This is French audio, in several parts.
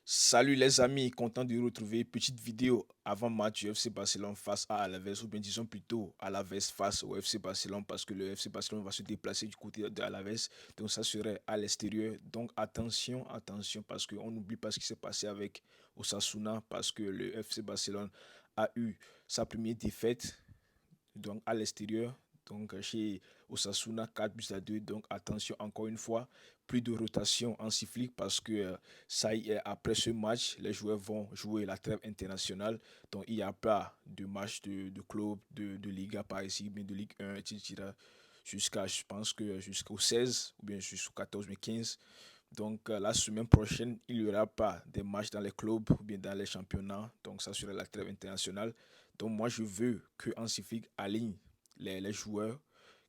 Salut les amis, content de vous retrouver. Petite vidéo avant match du FC Barcelone face à Alaves, ou bien disons plutôt Alaves face au FC Barcelone, parce que le FC Barcelone va se déplacer du côté de Alaves, donc ça serait à l'extérieur. Donc attention, attention, parce qu'on n'oublie pas ce qui s'est passé avec Osasuna, parce que le FC Barcelone a eu sa première défaite donc à l'extérieur. Donc chez Osasuna, 4 buts à 2. Donc attention encore une fois, plus de rotation en sifflet parce que ça y est, après ce match, les joueurs vont jouer la trêve internationale. Donc il n'y a pas de match de club, de Liga par ici, mais de Ligue 1, etc. Jusqu'à, je pense que jusqu'au 16 ou bien jusqu'au 14 mais 15. Donc la semaine prochaine, il n'y aura pas des matchs dans les clubs ou bien dans les championnats. Donc ça sera la trêve internationale. Donc moi, je veux que Hansi Flick aligne les joueurs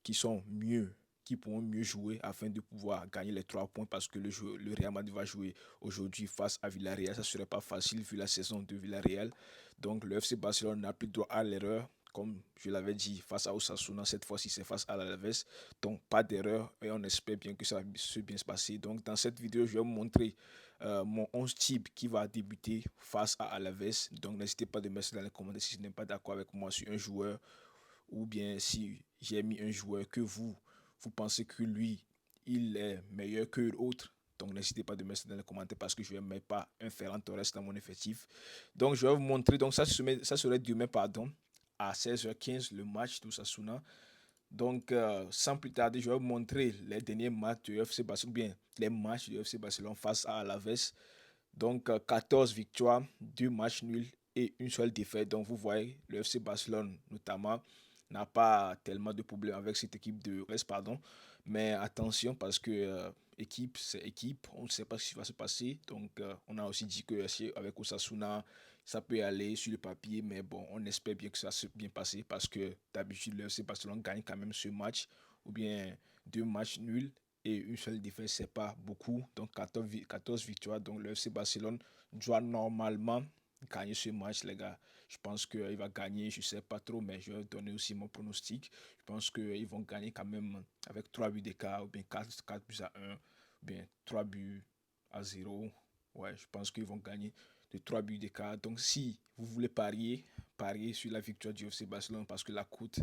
qui sont mieux, qui pourront mieux jouer afin de pouvoir gagner les 3 points parce que le Real Madrid va jouer aujourd'hui face à Villarreal. Ça ne serait pas facile vu la saison de Villarreal. Donc le FC Barcelone n'a plus droit à l'erreur. Comme je l'avais dit, face à Osasuna, cette fois-ci c'est face à l'Alaves. Donc pas d'erreur et on espère bien que ça va bien se passer. Donc dans cette vidéo, je vais vous montrer mon 11 type qui va débuter face à Alaves. Donc n'hésitez pas de mettre dans les commentaires si vous n'êtes pas d'accord avec moi sur un joueur ou bien si j'ai mis un joueur que vous pensez que lui, il est meilleur que l'autre. Donc n'hésitez pas de mettre ça dans les commentaires parce que je ne mets pas un Ferran Torres dans mon effectif. Donc je vais vous montrer, donc ça serait demain, pardon, à 16h15, le match d'Osasuna. Donc sans plus tarder, je vais vous montrer les derniers matchs du FC Barcelone, bien les matchs du FC Barcelone face à Alaves. Donc 14 victoires, 2 matchs nuls et une seule défaite. Donc vous voyez, le FC Barcelone notamment n'a pas tellement de problèmes avec cette équipe de West, pardon. Mais attention parce que équipe, c'est équipe, on ne sait pas ce qui va se passer. Donc on a aussi dit que avec Osasuna, ça peut aller sur le papier, mais bon, on espère bien que ça va se bien passer parce que d'habitude, le FC Barcelone gagne quand même ce match ou bien 2 matchs nuls et une seule défaite, c'est pas beaucoup. Donc 14 victoires. Donc le FC Barcelone doit normalement gagner ce match, les gars. Je pense qu'il va gagner, je ne sais pas trop, mais je vais donner aussi mon pronostic. Je pense qu'ils vont gagner quand même avec 3 buts d'écart, ou bien 4 buts à 1, ou bien 3 buts à 0. Ouais, je pense qu'ils vont gagner de 3 buts d'écart. Donc si vous voulez parier, parier sur la victoire du FC Barcelone parce que la cote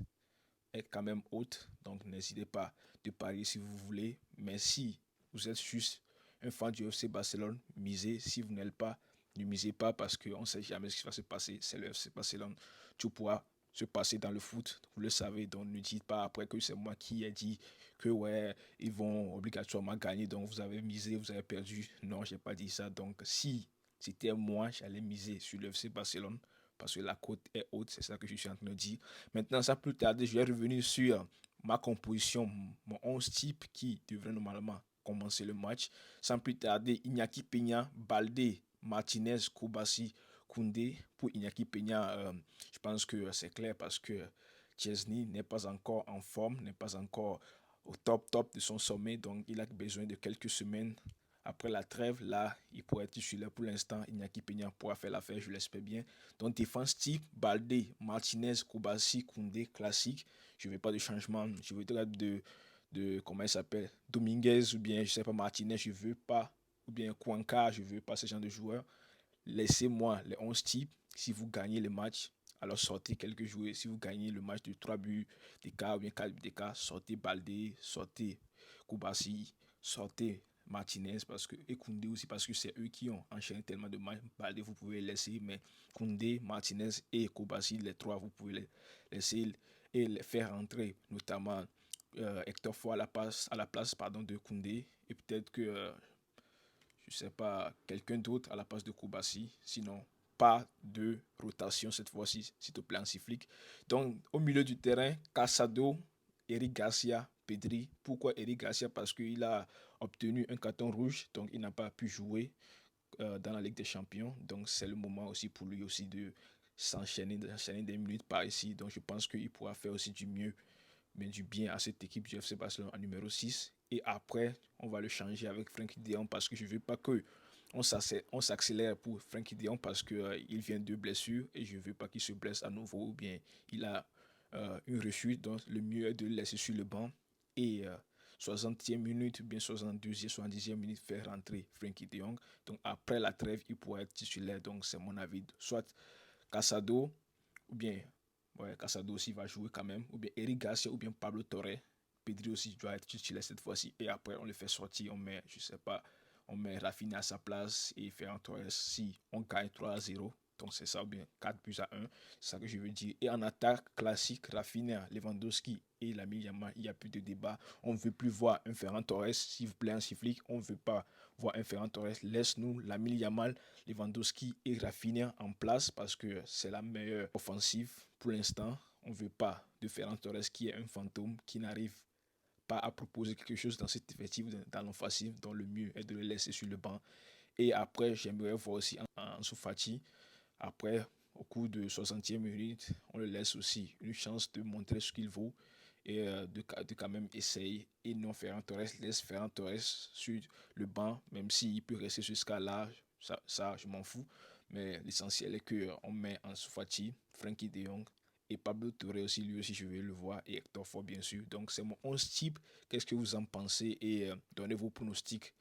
est quand même haute. Donc n'hésitez pas de parier si vous voulez. Mais si vous êtes juste un fan du FC Barcelone, misez. Si vous n'êtes pas, ne misez pas parce qu'on ne sait jamais ce qui va se passer. C'est le FC Barcelone. Tout pourra se passer dans le foot. Vous le savez. Donc ne dites pas après que c'est moi qui ai dit que ouais, ils vont obligatoirement gagner. Donc vous avez misé, vous avez perdu. Non, j'ai pas dit ça. Donc si c'était moi, j'allais miser sur le FC Barcelone parce que la cote est haute, c'est ça que je suis en train de dire. Maintenant, ça plus tarder, je vais revenir sur ma composition, mon 11 type qui devrait normalement commencer le match. Sans plus tarder, Iñaki Peña, Balde, Martinez, Koubassi, Koundé. Pour Iñaki Peña, je pense que c'est clair parce que Chesney n'est pas encore en forme, n'est pas encore au top de son sommet, donc il a besoin de quelques semaines après la trêve. Là, il pourrait être titulaire pour l'instant. Iñaki Peña pourra faire l'affaire, je l'espère bien. Donc, défense type, Balde, Martinez, Koubassi, Koundé, classique. Je ne veux pas de changement. Je veux comment il s'appelle, Dominguez ou bien, je sais pas, Martinez, je ne veux pas. Ou bien Kwanka, je ne veux pas ce genre de joueurs. Laissez-moi les 11 types. Si vous gagnez le match, alors sortez quelques joueurs. Si vous gagnez le match de 3 buts d'écart ou bien 4 buts d'écart, sortez Balde, sortez Koubassi, sortez Martinez parce que, et Koundé aussi parce que c'est eux qui ont enchaîné tellement de matchs. Balde, vous pouvez les laisser, mais Koundé, Martinez et Koubassi, les trois, vous pouvez les laisser et les faire rentrer, notamment Hector Foy à la place pardon, de Koundé. Et peut-être que je sais pas, quelqu'un d'autre à la place de Koubassi. Sinon, pas de rotation cette fois-ci, s'il te plaît, en flic. Donc, au milieu du terrain, Casado, Eric Garcia, Pedri. Pourquoi Eric Garcia? Parce qu'il a obtenu un carton rouge, donc il n'a pas pu jouer dans la Ligue des Champions. Donc, c'est le moment aussi pour lui aussi de s'enchaîner des minutes par ici. Donc, je pense qu'il pourra faire aussi du mieux mais du bien à cette équipe du FC Barcelone en numéro 6. Et après, on va le changer avec Frenkie de Jong parce que je ne veux pas que on s'accélère pour Frenkie de Jong parce qu'il vient de blessure et je ne veux pas qu'il se blesse à nouveau ou bien il a une rechute. Donc, le mieux est de le laisser sur le banc et 60e minute ou bien 62e, 70e minute faire rentrer Frenkie de Jong. Donc après la trêve, il pourrait être titulaire. Donc c'est mon avis. Soit Casado ou bien Casado aussi va jouer quand même, ou bien Eric Garcia ou bien Pablo Torre. Pedri aussi doit être titulaire cette fois-ci. Et après, on le fait sortir, on met, je sais pas, on met Rafinha à sa place et Ferran Torres si on gagne 3-0. Donc c'est ça, ou bien 4-1. C'est ça que je veux dire. Et en attaque classique, Rafinha, Lewandowski et Lamine Yamal, il n'y a plus de débat. On ne veut plus voir un Ferran Torres, s'il vous plaît, en sifflique. On ne veut pas voir un Ferran Torres. Laisse-nous Lamine Yamal, Lewandowski et Rafinha en place parce que c'est la meilleure offensive pour l'instant. On ne veut pas de Ferran Torres qui est un fantôme qui n'arrive pas à proposer quelque chose dans cette effectif, dans l'offensive, dont le mieux est de le laisser sur le banc. Et après, j'aimerais voir aussi Ansu Fati. Après, au cours de 60e minute, on le laisse aussi une chance de montrer ce qu'il vaut et de quand même essayer. Et non, Ferran Torres laisse Ferran Torres sur le banc, même s'il peut rester jusqu'à là, ça je m'en fous. Mais l'essentiel est qu'on met Ansu Fati, Frenkie de Jong et Pablo Touré aussi, lui aussi je vais le voir, et Hector Ford bien sûr. Donc c'est mon 11 type. Qu'est-ce que vous en pensez? Et donnez vos pronostics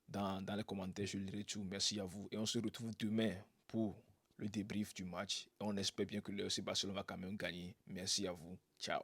dans les commentaires, je lirai tout. Merci à vous. Et on se retrouve demain pour le débrief du match. Et on espère bien que le FC Barcelone va quand même gagner. Merci à vous. Ciao.